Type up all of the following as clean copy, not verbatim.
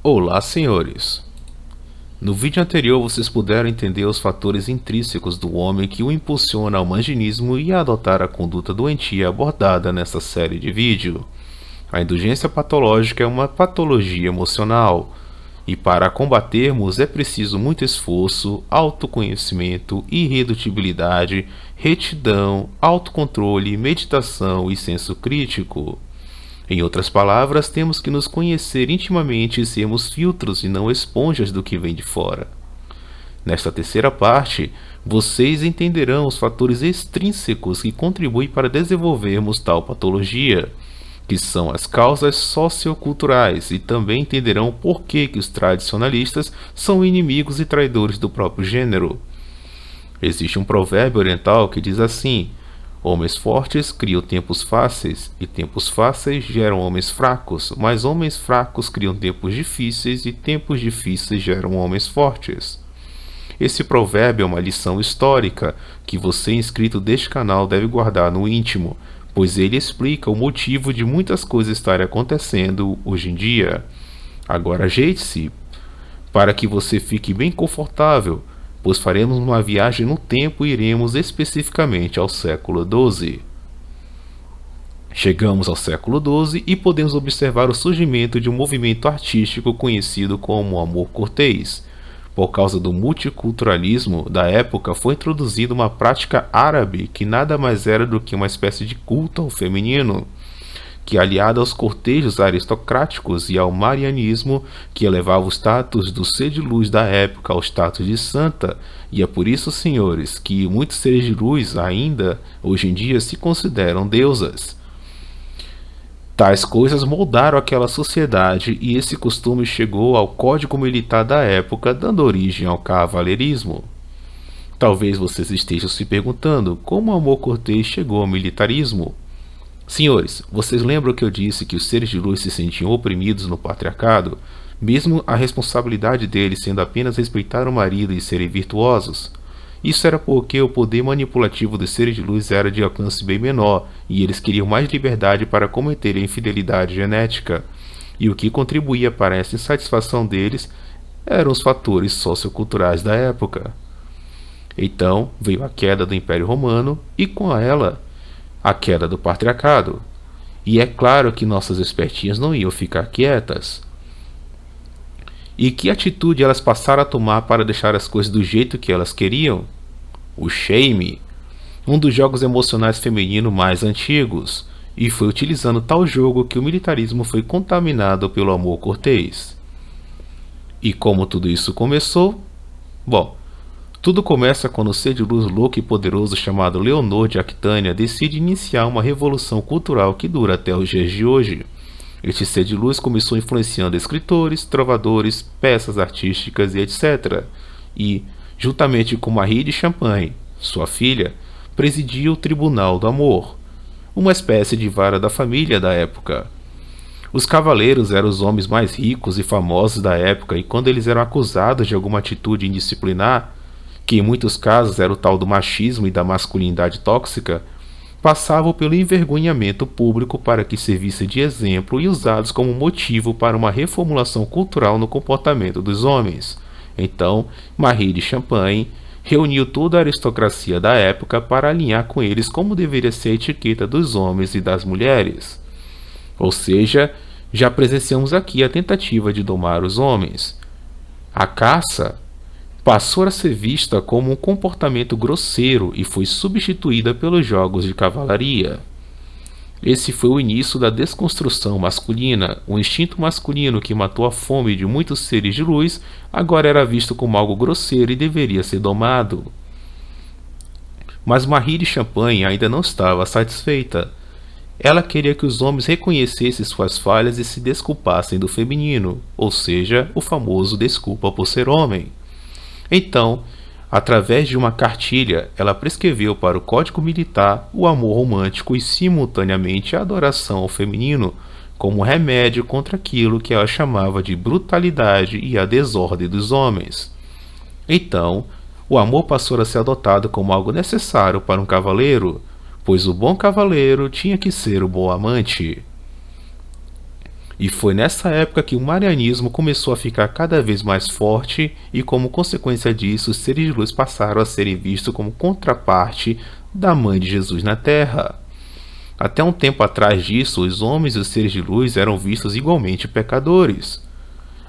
Olá, senhores! No vídeo anterior vocês puderam entender os fatores intrínsecos do homem que o impulsiona ao manginismo e a adotar a conduta doentia abordada nesta série de vídeo. A indulgência patológica é uma patologia emocional, e para a combatermos é preciso muito esforço, autoconhecimento, irredutibilidade, retidão, autocontrole, meditação e senso crítico. Em outras palavras, temos que nos conhecer intimamente e sermos filtros e não esponjas do que vem de fora. Nesta terceira parte, vocês entenderão os fatores extrínsecos que contribuem para desenvolvermos tal patologia, que são as causas socioculturais, e também entenderão por que os tradicionalistas são inimigos e traidores do próprio gênero. Existe um provérbio oriental que diz assim: homens fortes criam tempos fáceis, e tempos fáceis geram homens fracos, mas homens fracos criam tempos difíceis, e tempos difíceis geram homens fortes. Esse provérbio é uma lição histórica que você, inscrito deste canal, deve guardar no íntimo, pois ele explica o motivo de muitas coisas estarem acontecendo hoje em dia. Agora ajeite-se para que você fique bem confortável, pois faremos uma viagem no tempo e iremos especificamente ao século XII. Chegamos ao século XII e podemos observar o surgimento de um movimento artístico conhecido como amor cortês. Por causa do multiculturalismo da época, foi introduzida uma prática árabe que nada mais era do que uma espécie de culto ao feminino, que, aliada aos cortejos aristocráticos e ao marianismo, que elevava o status do ser de luz da época ao status de santa, e é por isso, senhores, que muitos seres de luz ainda, hoje em dia, se consideram deusas. Tais coisas moldaram aquela sociedade e esse costume chegou ao código militar da época, dando origem ao cavaleirismo. Talvez vocês estejam se perguntando como o amor cortês chegou ao militarismo. Senhores, vocês lembram que eu disse que os seres de luz se sentiam oprimidos no patriarcado, mesmo a responsabilidade deles sendo apenas respeitar o marido e serem virtuosos? Isso era porque o poder manipulativo dos seres de luz era de alcance bem menor, e eles queriam mais liberdade para cometer a infidelidade genética. E o que contribuía para essa insatisfação deles eram os fatores socioculturais da época. Então veio a queda do Império Romano e com ela a queda do patriarcado. E é claro que nossas espertinhas não iam ficar quietas. E que atitude elas passaram a tomar para deixar as coisas do jeito que elas queriam? O shame, um dos jogos emocionais femininos mais antigos, e foi utilizando tal jogo que o militarismo foi contaminado pelo amor cortês. E como tudo isso começou? Bom, tudo começa quando o ser de luz louco e poderoso chamado Leonor de Aquitânia decide iniciar uma revolução cultural que dura até os dias de hoje. Este ser de luz começou influenciando escritores, trovadores, peças artísticas e etc. E, juntamente com Marie de Champagne, sua filha, presidia o Tribunal do Amor, uma espécie de vara da família da época. Os cavaleiros eram os homens mais ricos e famosos da época, e quando eles eram acusados de alguma atitude indisciplinar, que em muitos casos era o tal do machismo e da masculinidade tóxica, passavam pelo envergonhamento público para que servisse de exemplo e usados como motivo para uma reformulação cultural no comportamento dos homens. Então, Marie de Champagne reuniu toda a aristocracia da época para alinhar com eles como deveria ser a etiqueta dos homens e das mulheres. Ou seja, já presenciamos aqui a tentativa de domar os homens. A caça passou a ser vista como um comportamento grosseiro e foi substituída pelos jogos de cavalaria. Esse foi o início da desconstrução masculina. O instinto masculino que matou a fome de muitos seres de luz agora era visto como algo grosseiro e deveria ser domado. Mas Marie de Champagne ainda não estava satisfeita. Ela queria que os homens reconhecessem suas falhas e se desculpassem do feminino, ou seja, o famoso desculpa por ser homem. Então, através de uma cartilha, ela prescreveu para o Código Militar o amor romântico e simultaneamente a adoração ao feminino, como remédio contra aquilo que ela chamava de brutalidade e a desordem dos homens. Então, o amor passou a ser adotado como algo necessário para um cavaleiro, pois o bom cavaleiro tinha que ser o bom amante. E foi nessa época que o marianismo começou a ficar cada vez mais forte e, como consequência disso, os seres de luz passaram a serem vistos como contraparte da Mãe de Jesus na Terra. Até um tempo atrás disso, os homens e os seres de luz eram vistos igualmente pecadores.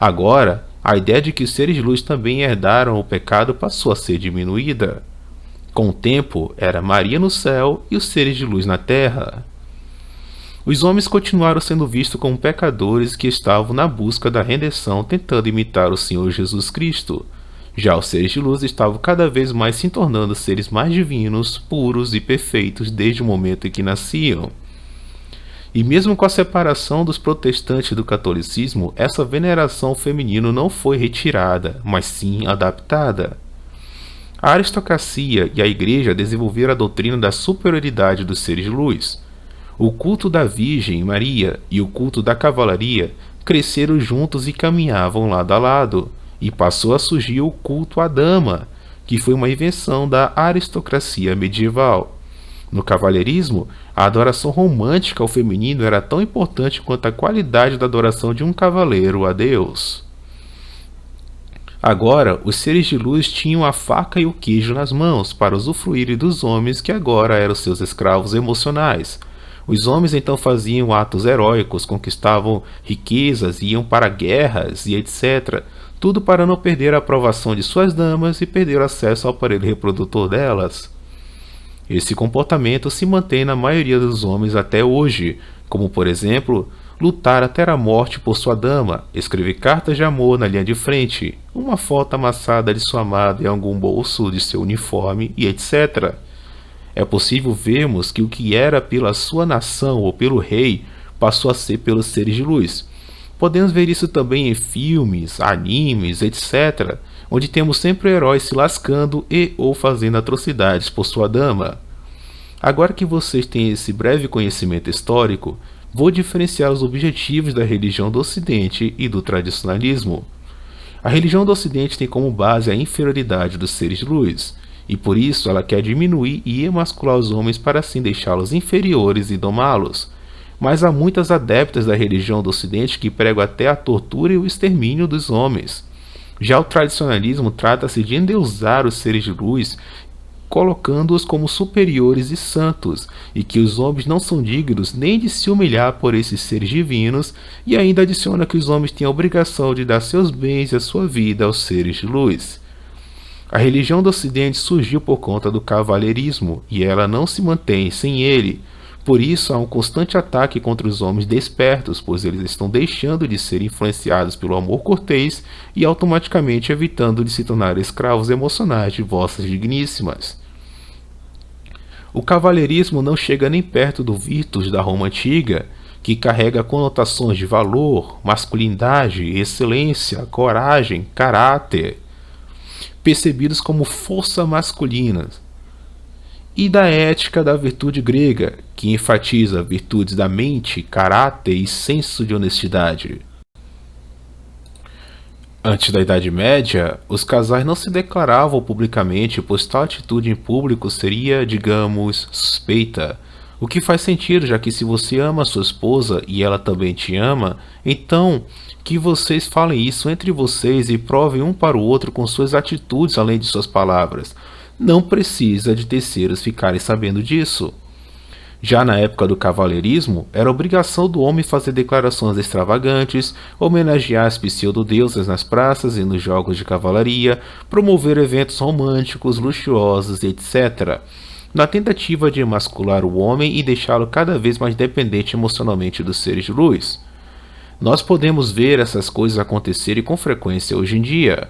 Agora, a ideia de que os seres de luz também herdaram o pecado passou a ser diminuída. Com o tempo, era Maria no céu e os seres de luz na terra. Os homens continuaram sendo vistos como pecadores que estavam na busca da redenção, tentando imitar o Senhor Jesus Cristo. Já os seres de luz estavam cada vez mais se tornando seres mais divinos, puros e perfeitos desde o momento em que nasciam. E mesmo com a separação dos protestantes do catolicismo, essa veneração feminina não foi retirada, mas sim adaptada. A aristocracia e a igreja desenvolveram a doutrina da superioridade dos seres de luz. O culto da Virgem Maria e o culto da cavalaria cresceram juntos e caminhavam lado a lado, e passou a surgir o culto à dama, que foi uma invenção da aristocracia medieval. No cavalheirismo, a adoração romântica ao feminino era tão importante quanto a qualidade da adoração de um cavaleiro a Deus. Agora, os seres de luz tinham a faca e o queijo nas mãos para usufruírem dos homens que agora eram seus escravos emocionais. Os homens então faziam atos heróicos, conquistavam riquezas, iam para guerras e etc. Tudo para não perder a aprovação de suas damas e perder o acesso ao aparelho reprodutor delas. Esse comportamento se mantém na maioria dos homens até hoje, como por exemplo, lutar até a morte por sua dama, escrever cartas de amor na linha de frente, uma foto amassada de sua amada em algum bolso de seu uniforme e etc. É possível vermos que o que era pela sua nação ou pelo rei passou a ser pelos seres de luz. Podemos ver isso também em filmes, animes, etc., onde temos sempre heróis se lascando e ou fazendo atrocidades por sua dama. Agora que vocês têm esse breve conhecimento histórico, vou diferenciar os objetivos da religião do Ocidente e do tradicionalismo. A religião do Ocidente tem como base a inferioridade dos seres de luz, e por isso ela quer diminuir e emascular os homens para assim deixá-los inferiores e domá-los. Mas há muitas adeptas da religião do Ocidente que pregam até a tortura e o extermínio dos homens. Já o tradicionalismo trata-se de endeusar os seres de luz, colocando-os como superiores e santos, e que os homens não são dignos nem de se humilhar por esses seres divinos, e ainda adiciona que os homens têm a obrigação de dar seus bens e a sua vida aos seres de luz. A religião do Ocidente surgiu por conta do cavalheirismo, e ela não se mantém sem ele. Por isso há um constante ataque contra os homens despertos, pois eles estão deixando de ser influenciados pelo amor cortês e automaticamente evitando de se tornar escravos emocionais de vossas digníssimas. O cavalheirismo não chega nem perto do virtus da Roma antiga, que carrega conotações de valor, masculinidade, excelência, coragem, caráter, percebidos como força masculina, e da ética da virtude grega, que enfatiza virtudes da mente, caráter e senso de honestidade. Antes da Idade Média, os casais não se declaravam publicamente, pois tal atitude em público seria, digamos, suspeita. O que faz sentido, já que se você ama sua esposa e ela também te ama, então que vocês falem isso entre vocês e provem um para o outro com suas atitudes além de suas palavras. Não precisa de terceiros ficarem sabendo disso. Já na época do cavalheirismo, era obrigação do homem fazer declarações extravagantes, homenagear as pseudo-deusas nas praças e nos jogos de cavalaria, promover eventos românticos, luxuosos, etc., na tentativa de emascular o homem e deixá-lo cada vez mais dependente emocionalmente dos seres de luz. Nós podemos ver essas coisas acontecerem com frequência hoje em dia.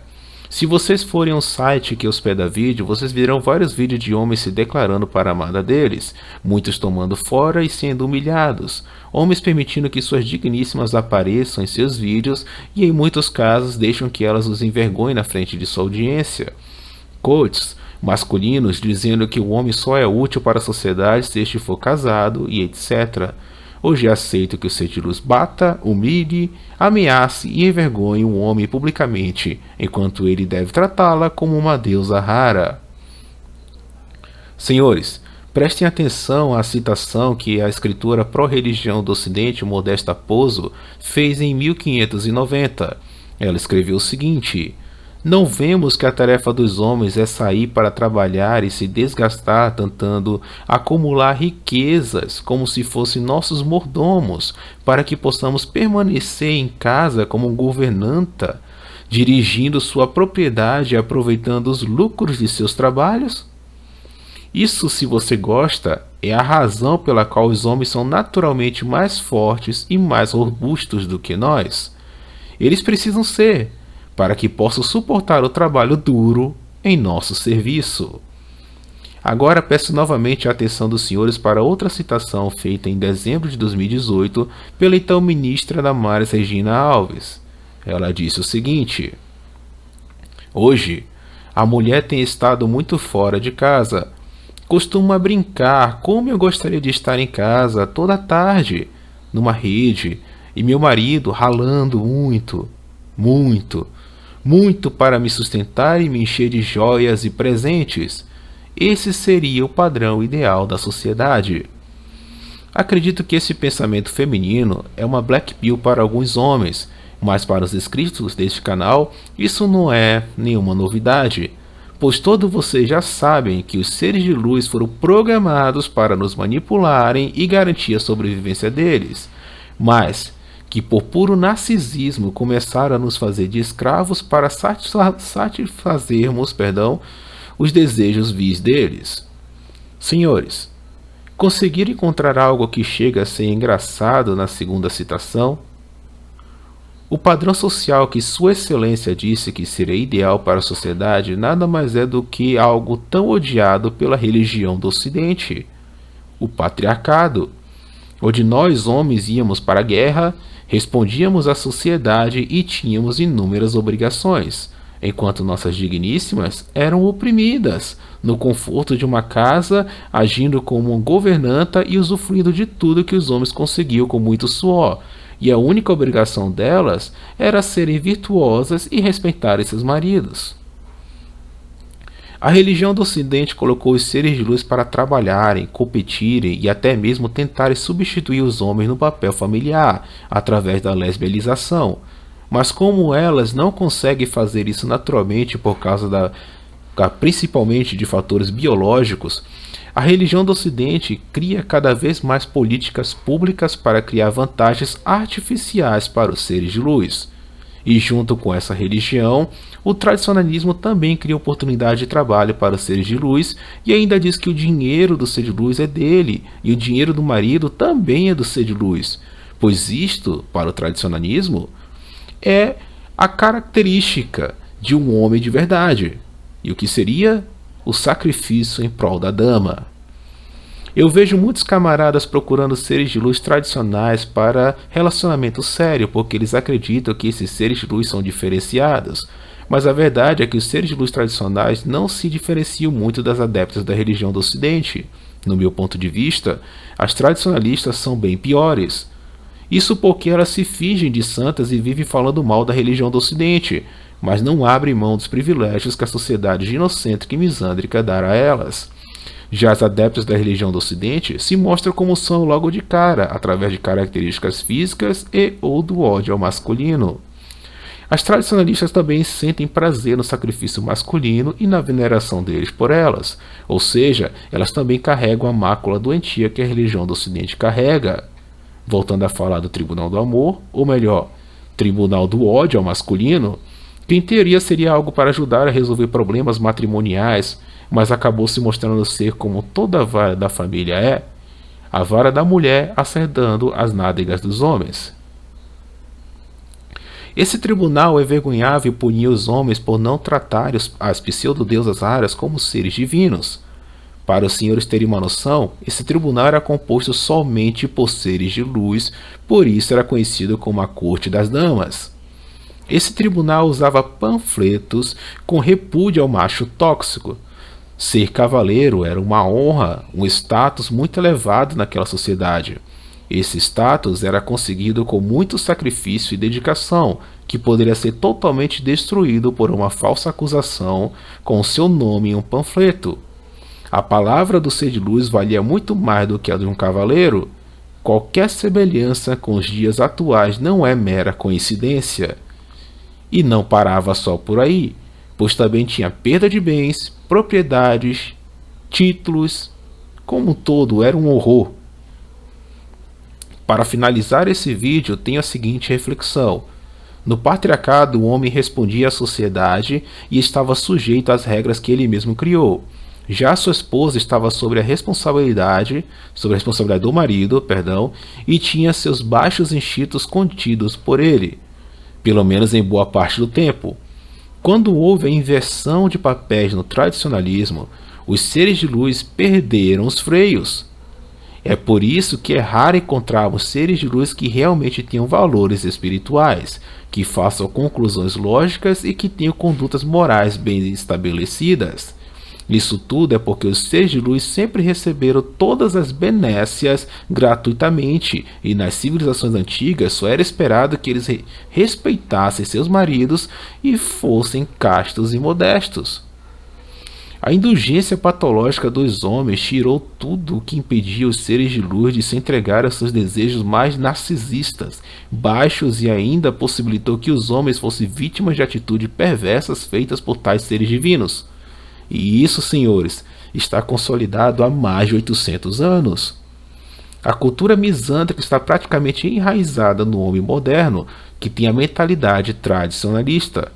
Se vocês forem a um site que hospeda vídeo, vocês verão vários vídeos de homens se declarando para a amada deles, muitos tomando fora e sendo humilhados, homens permitindo que suas digníssimas apareçam em seus vídeos e em muitos casos deixam que elas os envergonhem na frente de sua audiência. Quotes masculinos dizendo que o homem só é útil para a sociedade se este for casado e etc. Hoje é aceito que o ser de luz bata, humilhe, ameace e envergonhe um homem publicamente, enquanto ele deve tratá-la como uma deusa rara. Senhores, Prestem atenção à citação que a escritora pró-religião do Ocidente, Modesta Pozzo, fez em 1590. Ela escreveu o seguinte: não vemos que a tarefa dos homens é sair para trabalhar e se desgastar tentando acumular riquezas como se fossem nossos mordomos, para que possamos permanecer em casa como governanta, dirigindo sua propriedade e aproveitando os lucros de seus trabalhos? Isso, se você gosta, é a razão pela qual os homens são naturalmente mais fortes e mais robustos do que nós. Eles precisam ser, para que possam suportar o trabalho duro em nosso serviço. Agora peço novamente a atenção dos senhores para outra citação feita em dezembro de 2018 pela então ministra Damares Regina Alves. Ela disse o seguinte: hoje, a mulher tem estado muito fora de casa. Costuma brincar como eu gostaria de estar em casa toda tarde, numa rede, e meu marido ralando muito, muito para me sustentar e me encher de joias e presentes. Esse seria o padrão ideal da sociedade. Acredito que esse pensamento feminino é uma black pill para alguns homens, mas para os inscritos deste canal isso não é nenhuma novidade, pois todos vocês já sabem que os seres de luz foram programados para nos manipularem e garantir a sobrevivência deles, mas que por puro narcisismo começaram a nos fazer de escravos para satisfazermos, os desejos vis deles. Senhores, conseguiram encontrar algo que chega a ser engraçado na segunda citação? O padrão social que Sua Excelência disse que seria ideal para a sociedade nada mais é do que algo tão odiado pela religião do Ocidente: o patriarcado, onde nós homens íamos para a guerra, respondíamos à sociedade e tínhamos inúmeras obrigações, enquanto nossas digníssimas eram oprimidas, no conforto de uma casa, agindo como uma governanta e usufruindo de tudo que os homens conseguiam com muito suor, e a única obrigação delas era serem virtuosas e respeitarem seus maridos. A religião do Ocidente colocou os seres de luz para trabalharem, competirem e até mesmo tentarem substituir os homens no papel familiar, através da lesbianização. Mas como elas não conseguem fazer isso naturalmente por causa principalmente de fatores biológicos, a religião do Ocidente cria cada vez mais políticas públicas para criar vantagens artificiais para os seres de luz. E junto com essa religião, o tradicionalismo também cria oportunidade de trabalho para os seres de luz e ainda diz que o dinheiro do ser de luz é dele e o dinheiro do marido também é do ser de luz, pois isto, para o tradicionalismo, é a característica de um homem de verdade, e o que seria o sacrifício em prol da dama. Eu vejo muitos camaradas procurando seres de luz tradicionais para relacionamento sério, porque eles acreditam que esses seres de luz são diferenciados, mas a verdade é que os seres de luz tradicionais não se diferenciam muito das adeptas da religião do Ocidente. No meu ponto de vista, as tradicionalistas são bem piores. Isso porque elas se fingem de santas e vivem falando mal da religião do Ocidente, mas não abrem mão dos privilégios que a sociedade ginocêntrica e misândrica dará a elas. Já as adeptas da religião do Ocidente se mostram como são logo de cara, através de características físicas e ou do ódio ao masculino. As tradicionalistas também sentem prazer no sacrifício masculino e na veneração deles por elas, ou seja, elas também carregam a mácula doentia que a religião do Ocidente carrega. Voltando a falar do Tribunal do Amor, ou melhor, Tribunal do Ódio ao Masculino, que em teoria seria algo para ajudar a resolver problemas matrimoniais, mas acabou se mostrando ser como toda a vara da família é, a vara da mulher acertando as nádegas dos homens. Esse tribunal é vergonhável e punia os homens por não tratar as pseudo-deusas raras como seres divinos. Para os senhores terem uma noção, esse tribunal era composto somente por seres de luz, por isso era conhecido como a Corte das Damas. Esse tribunal usava panfletos com repúdio ao macho tóxico. Ser cavaleiro era uma honra, um status muito elevado naquela sociedade. Esse status era conseguido com muito sacrifício e dedicação, que poderia ser totalmente destruído por uma falsa acusação com seu nome em um panfleto. A palavra do ser de luz valia muito mais do que a de um cavaleiro. Qualquer semelhança com os dias atuais não é mera coincidência. E não parava só por aí, pois também tinha perda de bens, propriedades, títulos. Como um todo, era um horror. Para finalizar esse vídeo, tenho a seguinte reflexão. No patriarcado, o homem respondia à sociedade e estava sujeito às regras que ele mesmo criou. Já sua esposa estava sobre a responsabilidade do marido, e tinha seus baixos instintos contidos por ele, pelo menos em boa parte do tempo. Quando houve a inversão de papéis no tradicionalismo, os seres de luz perderam os freios. É por isso que é raro encontrarmos seres de luz que realmente tenham valores espirituais, que façam conclusões lógicas e que tenham condutas morais bem estabelecidas. Isso tudo é porque os seres de luz sempre receberam todas as benécias gratuitamente, e nas civilizações antigas só era esperado que eles respeitassem seus maridos e fossem castos e modestos. A indulgência patológica dos homens tirou tudo o que impedia os seres de luz de se entregar aos seus desejos mais narcisistas, baixos, e ainda possibilitou que os homens fossem vítimas de atitudes perversas feitas por tais seres divinos. E isso, senhores, está consolidado há mais de 800 anos. A cultura misândrica está praticamente enraizada no homem moderno, que tem a mentalidade tradicionalista.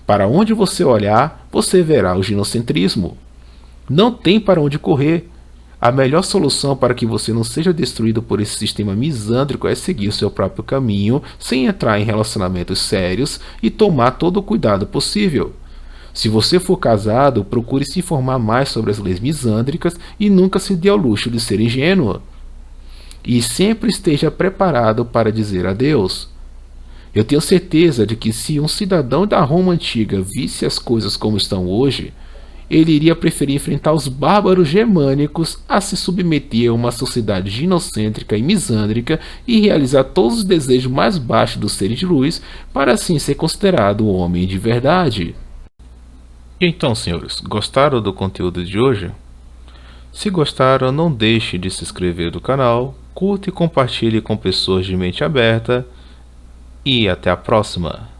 Para onde você olhar, você verá o ginocentrismo. Não tem para onde correr. A melhor solução para que você não seja destruído por esse sistema misândrico é seguir o seu próprio caminho, sem entrar em relacionamentos sérios e tomar todo o cuidado possível. Se você for casado, procure se informar mais sobre as leis misândricas e nunca se dê ao luxo de ser ingênuo. E sempre esteja preparado para dizer adeus. Eu tenho certeza de que se um cidadão da Roma antiga visse as coisas como estão hoje, ele iria preferir enfrentar os bárbaros germânicos a se submeter a uma sociedade ginocêntrica e misândrica e realizar todos os desejos mais baixos dos seres de luz para assim ser considerado um homem de verdade. E então, senhores, gostaram do conteúdo de hoje? Se gostaram, não deixe de se inscrever no canal, curta e compartilhe com pessoas de mente aberta. E até a próxima!